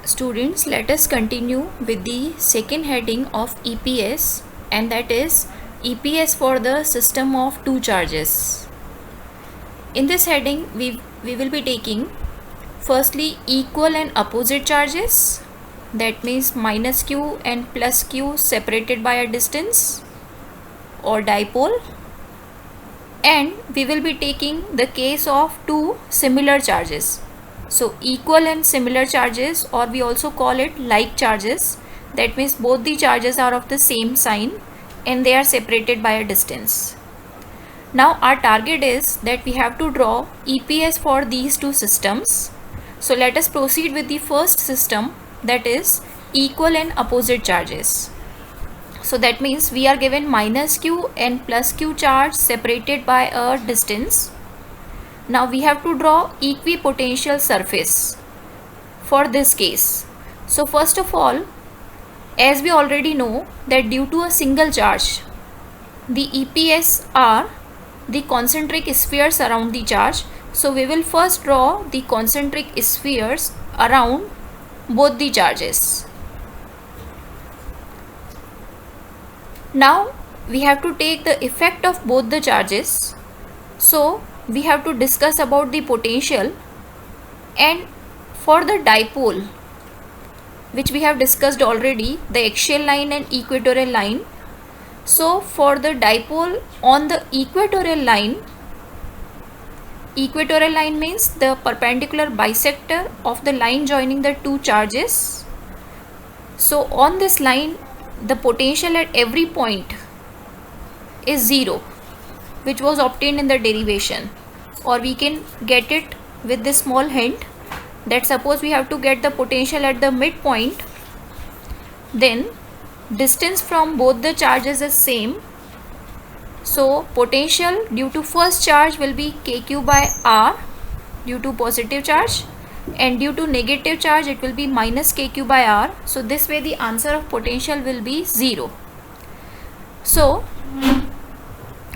Students, let us continue with the second heading of EPS, and that is EPS for the system of two charges. In this heading we will be taking firstly equal and opposite charges, that means minus q and plus q separated by a distance or dipole, and we will be taking the case of two similar charges. So equal and similar charges, or we also call it like charges, that means both the charges are of the same sign and they are separated by a distance. Now our target is that we have to draw EPS for these two systems. So let us proceed with the first system, that is equal and opposite charges. So that means we are given minus q and plus q charge separated by a distance. Now we have to draw equipotential surface for this case. So first of all, as we already know that due to a single charge, the EPS are the concentric spheres around the charge. So we will first draw the concentric spheres around both the charges. Now we have to take the effect of both the charges. So we have to discuss about the potential, and for the dipole, which we have discussed already, the axial line and equatorial line. So for the dipole on the equatorial line means the perpendicular bisector of the line joining the two charges. So on this line the potential at every point is 0, which was obtained in the derivation, or we can get it with this small hint that suppose we have to get the potential at the midpoint, then distance from both the charges is same. So potential due to first charge will be kq by r due to positive charge, and due to negative charge it will be minus kq by r. So this way the answer of potential will be 0. So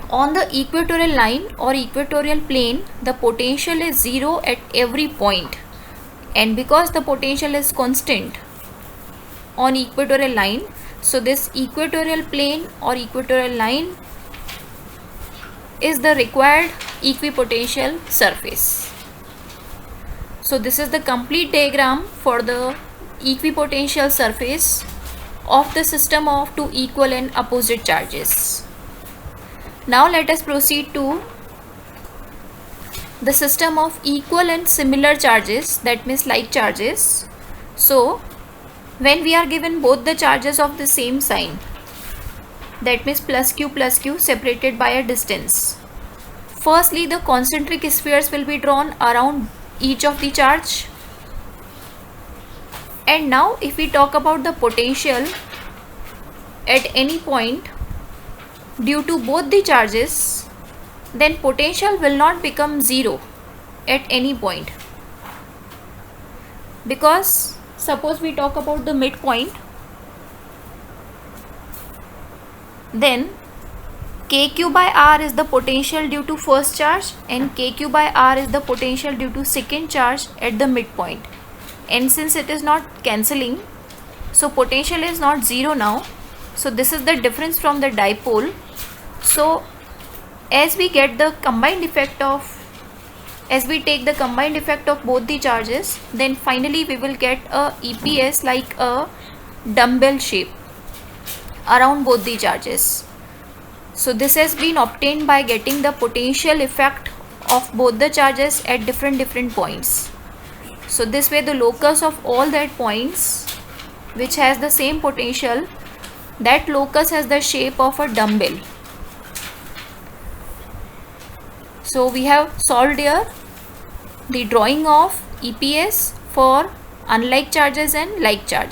on the equatorial line or equatorial plane, the potential is 0 at every point, and because the potential is constant on equatorial line, so this equatorial plane or equatorial line is the required equipotential surface. So this is the complete diagram for the equipotential surface of the system of two equal and opposite charges. Now let us proceed to the system of equal and similar charges, that means like charges. So when we are given both the charges of the same sign, that means plus q separated by a distance, firstly the concentric spheres will be drawn around each of the charge. And now if we talk about the potential at any point due to both the charges, then potential will not become 0 at any point, because suppose we talk about the midpoint, then kq by r is the potential due to first charge and kq by r is the potential due to second charge at the midpoint, and since it is not cancelling, so potential is not 0 now. So this is the difference from the dipole. So as we get the combined effect of, as we take the combined effect of both the charges, then finally we will get a EPS like a dumbbell shape around both the charges. So this has been obtained by getting the potential effect of both the charges at different points. So this way the locus of all that points which has the same potential, that locus has the shape of a dumbbell. So we have solved here the drawing of EPS for unlike charges and like charges.